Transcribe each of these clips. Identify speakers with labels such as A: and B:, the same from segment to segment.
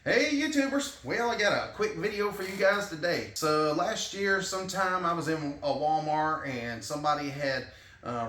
A: Hey YouTubers, well I got a quick video for you guys today. So last year sometime I was in a Walmart and somebody had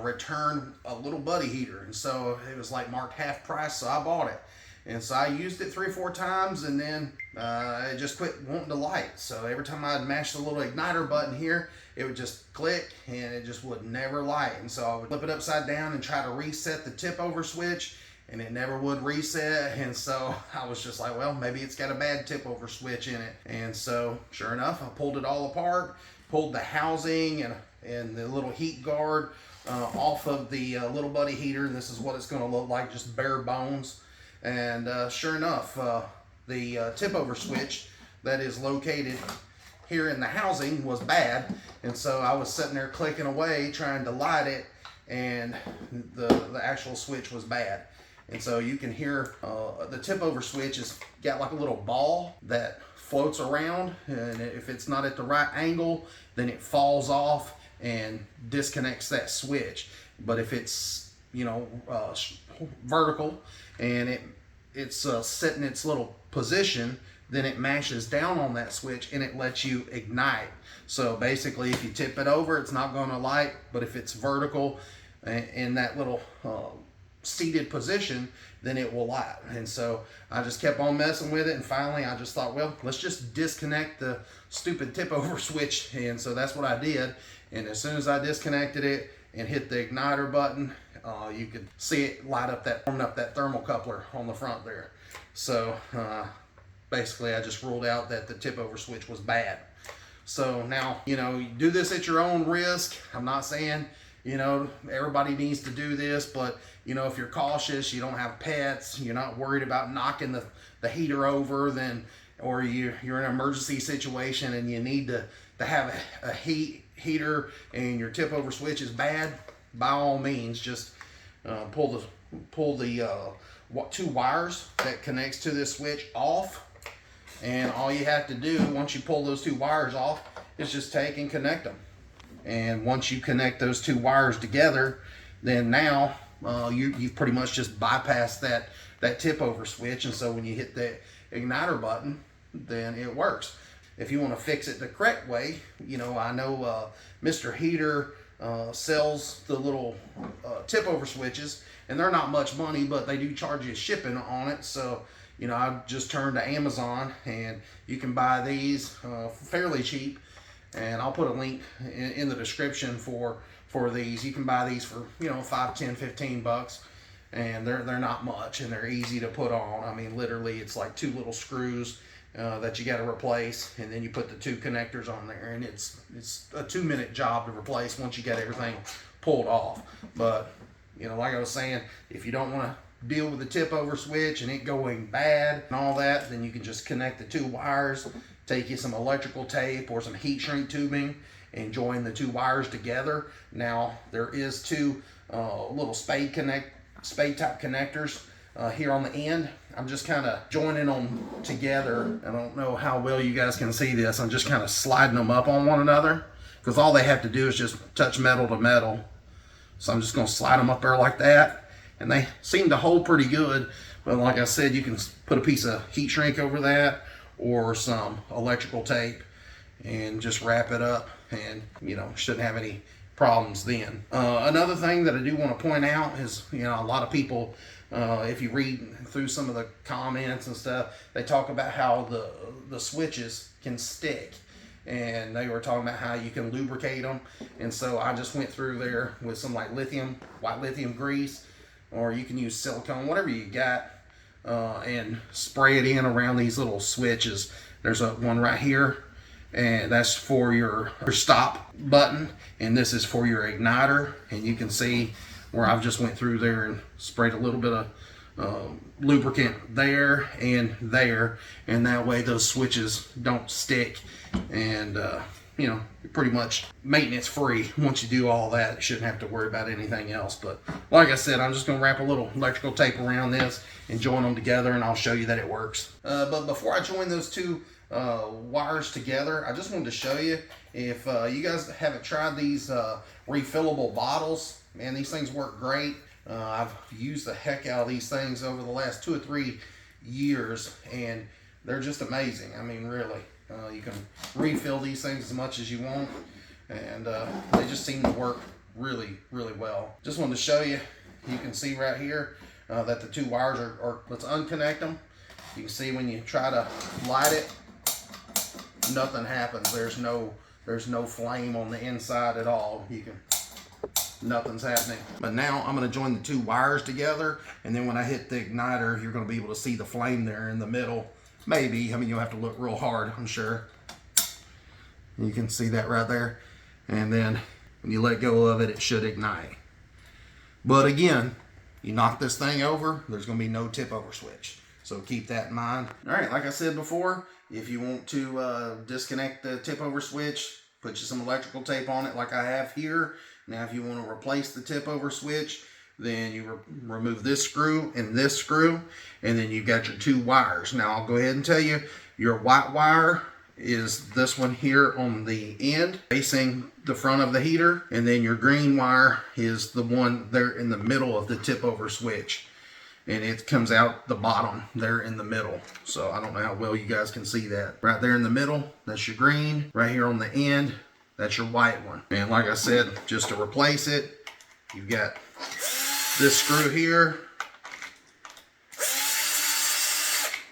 A: returned a little buddy heater, and so it was like marked half price, so I bought it. And so I used it 3 or 4 times, and then it just quit wanting to light. So every time I'd mash the little igniter button here, it would just click and it just would never light. And so I would flip it upside down and try to reset the tip over switch, and it never would reset. And so I was just like, well, maybe it's got a bad tip over switch in it. And so sure enough, I pulled it all apart, pulled the housing and the little heat guard off of the little buddy heater, and this is what it's going to look like, just bare bones. And sure enough, the tip over switch that is located here in the housing was bad. And so I was sitting there clicking away trying to light it, and the actual switch was bad. And so you can hear the tip over switch has got like a little ball that floats around, and if it's not at the right angle, then it falls off and disconnects that switch. But if it's, you know, vertical and it's set in its little position, then it mashes down on that switch and it lets you ignite. So basically, if you tip it over, it's not going to light, but if it's vertical in that little seated position, then it will light. And so I just kept on messing with it, and finally I just thought, well, let's just disconnect the stupid tip over switch. And so that's what I did. And as soon as I disconnected it and hit the igniter button, you could see it light up warming up that thermocoupler on the front there. So basically I just ruled out that the tip over switch was bad. So now, you know, you do this at your own risk. I'm not saying, you know, everybody needs to do this, but you know, if you're cautious, you don't have pets, you're not worried about knocking the heater over, then, or you're in an emergency situation and you need to have a heater and your tip over switch is bad, by all means, just pull the 2 wires that connects to this switch off. And all you have to do once you pull those 2 wires off is just take and connect them. And once you connect those 2 wires together, then now you've pretty much just bypassed that tip over switch. And so when you hit the igniter button, then it works. If you want to fix it the correct way, you know, I know Mr. Heater sells the little tip over switches, and they're not much money, but they do charge you shipping on it. So, you know, I just turned to Amazon, and you can buy these fairly cheap. And I'll put a link in the description for these. You can buy these for, you know, 5, 10, 15 bucks, and they're not much, and they're easy to put on. I mean, literally, it's like 2 little screws that you got to replace, and then you put the 2 connectors on there, and it's a 2-minute job to replace once you get everything pulled off. But you know, like I was saying, if you don't want to deal with the tip over switch and it going bad and all that, then you can just connect the 2 wires, take you some electrical tape or some heat shrink tubing, and join the 2 wires together. Now there is 2 little spade type connectors here on the end. I'm just kind of joining them together. I don't know how well you guys can see this. I'm just kind of sliding them up on one another, because all they have to do is just touch metal to metal. So I'm just going to slide them up there like that, and they seem to hold pretty good. But like I said, you can put a piece of heat shrink over that or some electrical tape and just wrap it up, and you know, shouldn't have any problems then. Another thing that I do want to point out is, you know, a lot of people, if you read through some of the comments and stuff, they talk about how the switches can stick, and they were talking about how you can lubricate them. And so I just went through there with some like white lithium grease, or you can use silicone, whatever you got, and spray it in around these little switches. There's one right here, and that's for your stop button, and this is for your igniter. And you can see where I've just went through there and sprayed a little bit of lubricant there, and that way those switches don't stick. And you know, you're pretty much maintenance free once you do all that. You shouldn't have to worry about anything else. But like I said, I'm just going to wrap a little electrical tape around this and join them together, and I'll show you that it works. But before I join those 2 wires together, I just wanted to show you, if you guys haven't tried these refillable bottles, man, these things work great. I've used the heck out of these things over the last 2 or 3 years, and they're just amazing. I mean, really, you can refill these things as much as you want, and they just seem to work really, really well. Just wanted to show you. You can see right here that the two wires are, let's unconnect them. You can see when you try to light it, nothing happens. There's no flame on the inside at all. Nothing's happening. But now I'm going to join the two wires together, and then when I hit the igniter, you're going to be able to see the flame there in the middle. Maybe. I mean, you'll have to look real hard, I'm sure. You can see that right there. And then when you let go of it, it should ignite. But again, you knock this thing over, there's going to be no tip over switch. So keep that in mind. All right, like I said before, if you want to disconnect the tip over switch, put you some electrical tape on it like I have here. Now, if you want to replace the tip over switch, then you remove this screw, and then you've got your two wires. Now, I'll go ahead and tell you, your white wire is this one here on the end facing the front of the heater, and then your green wire is the one there in the middle of the tip over switch, and it comes out the bottom there in the middle. So I don't know how well you guys can see that. Right there in the middle, that's your green. Right here on the end, that's your white one. And like I said, just to replace it, you've got this screw here,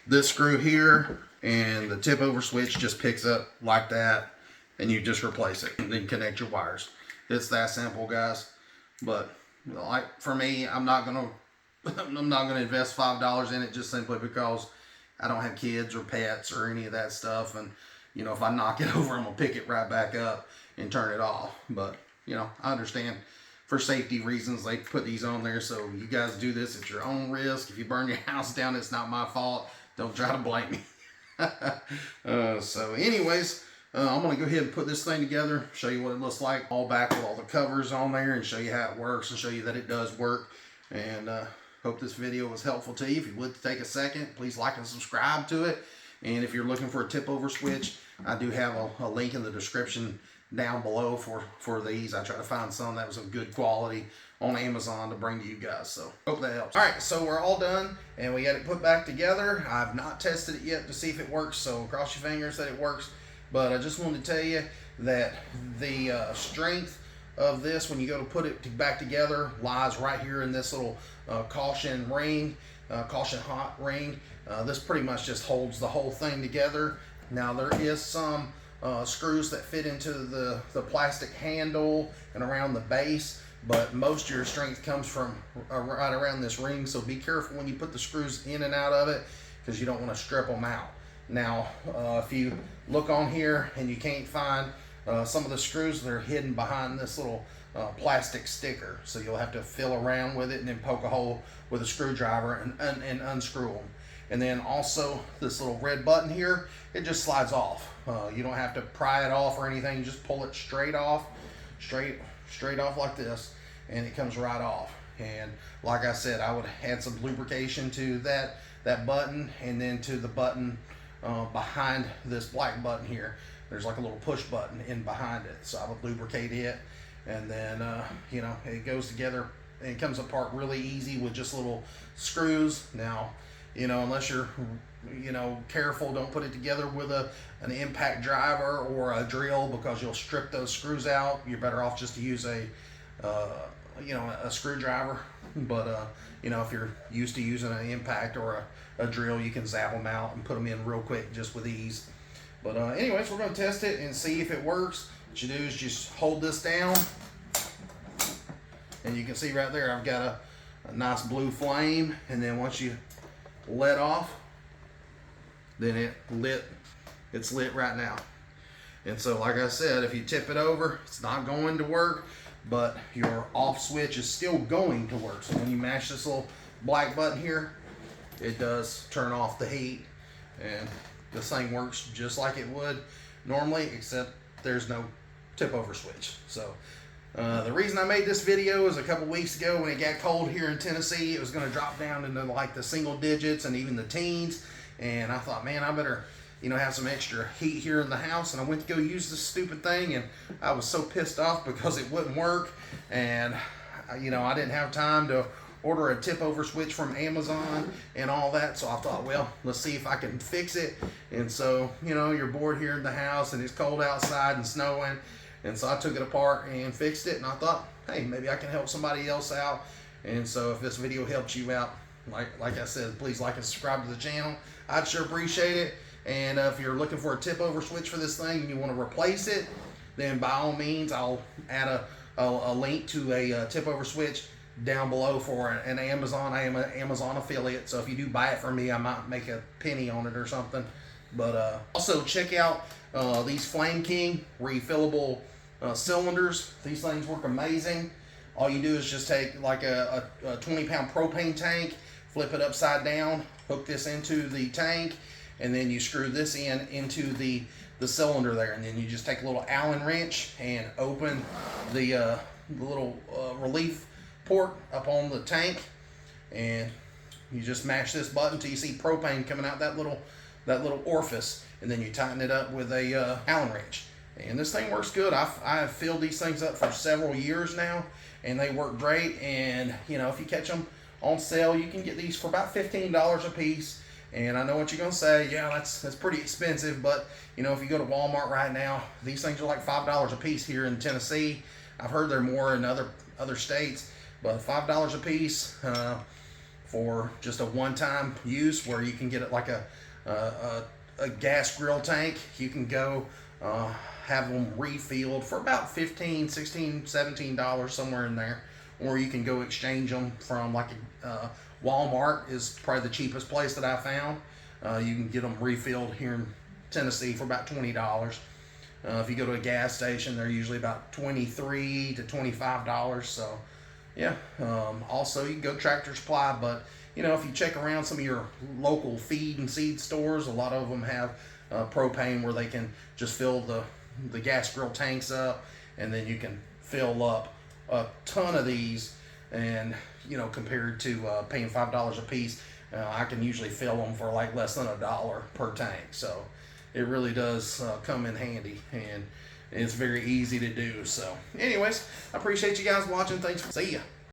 A: this screw here, and the tip over switch just picks up like that, and you just replace it and then connect your wires. It's that simple, guys. But like for me, I'm not gonna invest $5 in it just simply because I don't have kids or pets or any of that stuff. And you know, if I knock it over, I'm gonna pick it right back up and turn it off. But you know, I understand for safety reasons they put these on there, so you guys do this at your own risk. If you burn your house down, it's not my fault. Don't try to blame me. So anyways, I'm gonna go ahead and put this thing together, show you what it looks like, all back with all the covers on there, and show you how it works and show you that it does work. And hope this video was helpful to you. If you would take a second, please like and subscribe to it. And if you're looking for a tip over switch, I do have a link in the description down below for these. I try to find some that was of good quality on Amazon to bring to you guys. So hope that helps. All right, so we're all done and we got it put back together. I've not tested it yet to see if it works, so cross your fingers that it works. But I just wanted to tell you that the strength of this when you go to put it back together lies right here in this little caution ring, caution hot ring. This pretty much just holds the whole thing together. Now there is some screws that fit into the plastic handle and around the base, but most of your strength comes from right around this ring, so be careful when you put the screws in and out of it because you don't want to strip them out. Now if you look on here and you can't find some of the screws, they're hidden behind this little plastic sticker, so you'll have to feel around with it and then poke a hole with a screwdriver and unscrew them. And then also this little red button here, it just slides off. You don't have to pry it off or anything. You just pull it straight off, straight off like this, and it comes right off. And like I said, I would add some lubrication to that button, and then to the button behind this black button here. There's like a little push button in behind it, so I would lubricate it, and then you know, it goes together and it comes apart really easy with just little screws. Now, you know, unless you're, you know, careful, don't put it together with an impact driver or a drill because you'll strip those screws out. You're better off just to use a you know, a screwdriver. But you know, if you're used to using an impact or a drill, you can zap them out and put them in real quick just with ease. But anyways, we're going to test it and see if it works. What you do is just hold this down, and you can see right there I've got a nice blue flame, and then once you let off, then it's lit right now. And so like I said, if you tip it over, it's not going to work, but your off switch is still going to work. So when you mash this little black button here, it does turn off the heat, and this thing works just like it would normally, except there's no tip over switch. So the reason I made this video is a couple weeks ago when it got cold here in Tennessee, it was going to drop down into like the single digits and even the teens. And I thought, man, I better, you know, have some extra heat here in the house. And I went to go use this stupid thing, and I was so pissed off because it wouldn't work. And, you know, I didn't have time to order a tip over switch from Amazon and all that. So I thought, well, let's see if I can fix it. And so, you know, you're bored here in the house and it's cold outside and snowing. And so I took it apart and fixed it. And I thought, hey, maybe I can help somebody else out. And so if this video helps you out, like I said, please like and subscribe to the channel. I'd sure appreciate it. And if you're looking for a tip over switch for this thing and you want to replace it, then by all means, I'll add a link to a tip over switch down below for an Amazon. I am an Amazon affiliate, so if you do buy it from me, I might make a penny on it or something. But also check out these Flame King refillable cylinders. These things work amazing. All you do is just take like a 20-pound propane tank, flip it upside down, hook this into the tank, and then you screw this into the cylinder there, and then you just take a little Allen wrench and open the little relief port up on the tank, and you just mash this button till you see propane coming out that little orifice, and then you tighten it up with a Allen wrench. And this thing works good. I've filled these things up for several years now, and they work great. And you know, if you catch them on sale, you can get these for about $15 a piece. And I know what you're gonna say, yeah, that's pretty expensive, but you know, if you go to Walmart right now, these things are like $5 a piece here in Tennessee. I've heard they're more in other states, but $5 a piece for just a one-time use, where you can get it like a gas grill tank. You can go have them refilled for about $15, $16, $17, somewhere in there, or you can go exchange them from like Walmart is probably the cheapest place that I found. You can get them refilled here in Tennessee for about $20. If you go to a gas station, they're usually about $23 to $25. So yeah, also you can go Tractor Supply, but you know, if you check around some of your local feed and seed stores, a lot of them have propane where they can just fill the gas grill tanks up, and then you can fill up a ton of these. And you know, compared to paying $5 a piece, I can usually fill them for like less than $1 per tank. So it really does come in handy, and it's very easy to do. So anyways, I appreciate you guys watching. Thanks. See ya.